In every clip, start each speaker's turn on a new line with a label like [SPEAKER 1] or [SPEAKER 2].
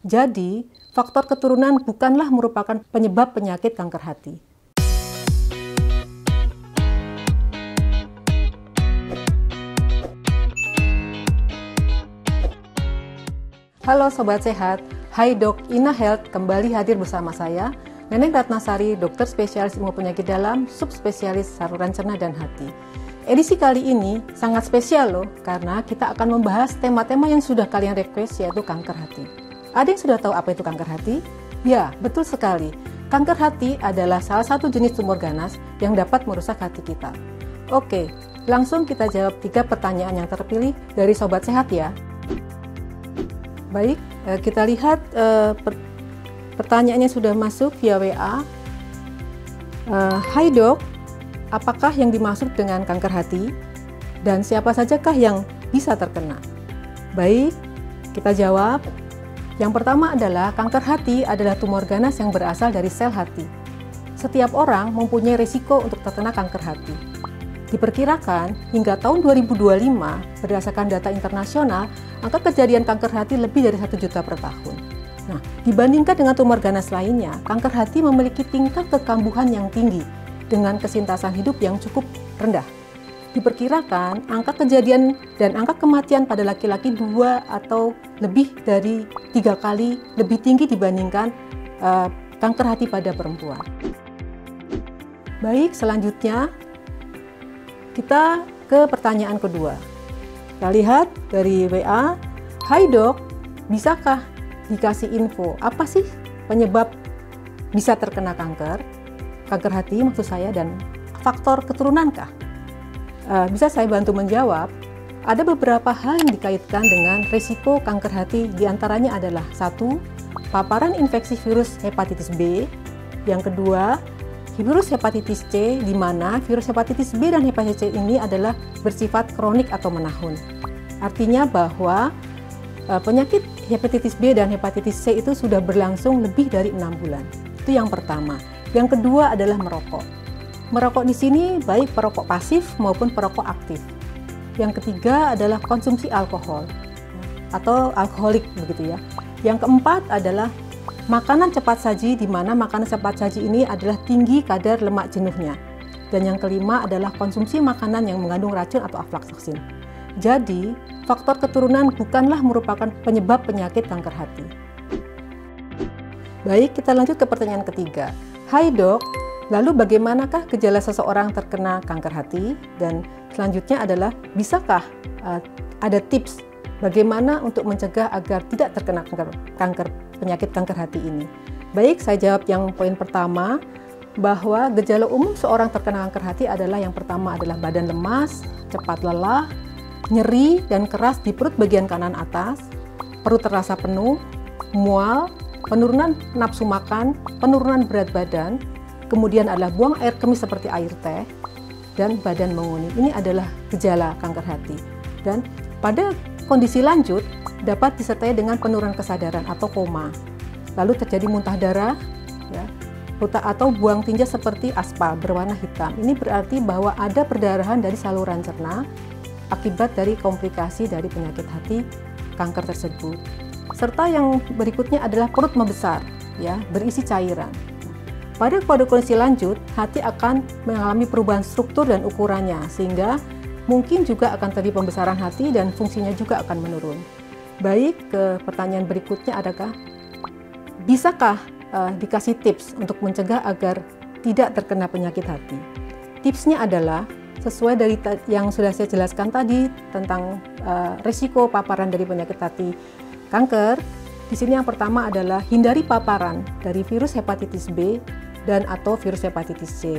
[SPEAKER 1] Jadi, faktor keturunan bukanlah merupakan penyebab penyakit kanker hati. Halo Sobat Sehat, Hai Dok Ina Health kembali hadir bersama saya, Neneng Ratnasari, dokter spesialis ilmu penyakit dalam, subspesialis saluran cerna dan hati. Edisi kali ini sangat spesial loh, karena kita akan membahas tema-tema yang sudah kalian request, yaitu kanker hati. Ada yang sudah tahu apa itu kanker hati? Ya, betul sekali. Kanker hati adalah salah satu jenis tumor ganas yang dapat merusak hati kita. Oke, langsung kita jawab 3 pertanyaan yang terpilih dari Sobat Sehat ya. Baik, kita lihat pertanyaannya sudah masuk via WA. Hai dok, apakah yang dimaksud dengan kanker hati? Dan siapa sajakah yang bisa terkena? Baik, kita jawab. Yang pertama adalah kanker hati adalah tumor ganas yang berasal dari sel hati. Setiap orang mempunyai risiko untuk terkena kanker hati. Diperkirakan hingga tahun 2025, berdasarkan data internasional, angka kejadian kanker hati lebih dari 1 juta per tahun. Nah, dibandingkan dengan tumor ganas lainnya, kanker hati memiliki tingkat kekambuhan yang tinggi dengan kesintasan hidup yang cukup rendah. Diperkirakan angka kejadian dan angka kematian pada laki-laki 2 atau lebih dari 3 kali lebih tinggi dibandingkan kanker hati pada perempuan. Baik, selanjutnya kita ke pertanyaan kedua. Kita lihat dari WA, Hai dok, bisakah dikasih info apa sih penyebab bisa terkena kanker hati maksud saya, dan faktor keturunankah? Bisa saya bantu menjawab. Ada beberapa hal yang dikaitkan dengan risiko kanker hati, diantaranya adalah 1. Paparan infeksi virus hepatitis B. Yang kedua, virus hepatitis C, di mana virus hepatitis B dan hepatitis C ini adalah bersifat kronik atau menahun. Artinya bahwa penyakit hepatitis B dan hepatitis C itu sudah berlangsung lebih dari 6 bulan. Itu yang pertama. Yang kedua adalah merokok. Merokok di sini baik perokok pasif maupun perokok aktif. Yang ketiga adalah konsumsi alkohol atau alkoholik begitu ya. Yang keempat adalah makanan cepat saji, di mana makanan cepat saji ini adalah tinggi kadar lemak jenuhnya. Dan yang kelima adalah konsumsi makanan yang mengandung racun atau aflatoksin. Jadi, faktor keturunan bukanlah merupakan penyebab penyakit kanker hati. Baik, kita lanjut ke pertanyaan ketiga. Hai dok, lalu bagaimanakah gejala seseorang terkena kanker hati? Dan selanjutnya adalah, bisakah ada tips bagaimana untuk mencegah agar tidak terkena penyakit kanker hati ini? Baik, saya jawab yang poin pertama, bahwa gejala umum seorang terkena kanker hati adalah yang pertama adalah badan lemas, cepat lelah, nyeri dan keras di perut bagian kanan atas, perut terasa penuh, mual, penurunan nafsu makan, penurunan berat badan, kemudian adalah buang air kemis seperti air teh, dan badan menguning. Ini adalah gejala kanker hati. Dan pada kondisi lanjut dapat disertai dengan penurunan kesadaran atau koma. Lalu terjadi muntah darah, ya, atau buang tinja seperti aspal berwarna hitam. Ini berarti bahwa ada perdarahan dari saluran cerna akibat dari komplikasi dari penyakit hati kanker tersebut. Serta yang berikutnya adalah perut membesar, ya, berisi cairan. Pada kondisi lanjut, hati akan mengalami perubahan struktur dan ukurannya, sehingga mungkin juga akan terjadi pembesaran hati dan fungsinya juga akan menurun. Baik, ke pertanyaan berikutnya adakah, bisakah dikasih tips untuk mencegah agar tidak terkena penyakit hati? Tipsnya adalah, sesuai dari yang sudah saya jelaskan tadi tentang risiko paparan dari penyakit hati kanker, di sini yang pertama adalah hindari paparan dari virus hepatitis B dan atau virus hepatitis C.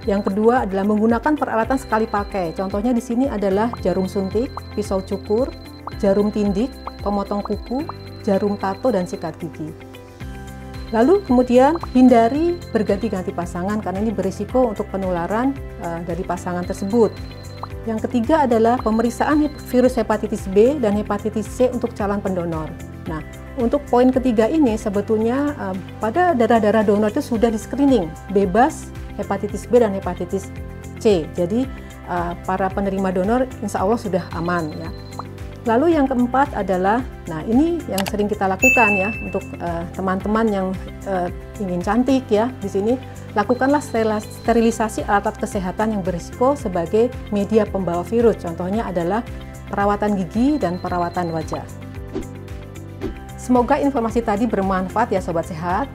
[SPEAKER 1] Yang kedua adalah menggunakan peralatan sekali pakai. Contohnya di sini adalah jarum suntik, pisau cukur, jarum tindik, pemotong kuku, jarum tato dan sikat gigi. Lalu kemudian hindari berganti-ganti pasangan karena ini berisiko untuk penularan dari pasangan tersebut. Yang ketiga adalah pemeriksaan virus hepatitis B dan hepatitis C untuk calon pendonor. Nah, untuk poin ketiga ini sebetulnya pada darah-darah donor itu sudah di-screening bebas hepatitis B dan hepatitis C. Jadi para penerima donor insya Allah sudah aman ya. Lalu yang keempat adalah, nah ini yang sering kita lakukan ya untuk teman-teman yang ingin cantik ya. Di sini lakukanlah sterilisasi alat kesehatan yang berisiko sebagai media pembawa virus. Contohnya adalah perawatan gigi dan perawatan wajah. Semoga informasi tadi bermanfaat ya Sobat Sehat.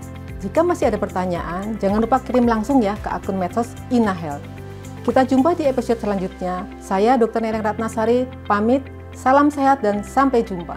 [SPEAKER 1] Jika masih ada pertanyaan, jangan lupa kirim langsung ya ke akun medsos Ina Health. Kita jumpa di episode selanjutnya. Saya Dr. Neneng Ratnasari, pamit. Salam sehat dan sampai jumpa.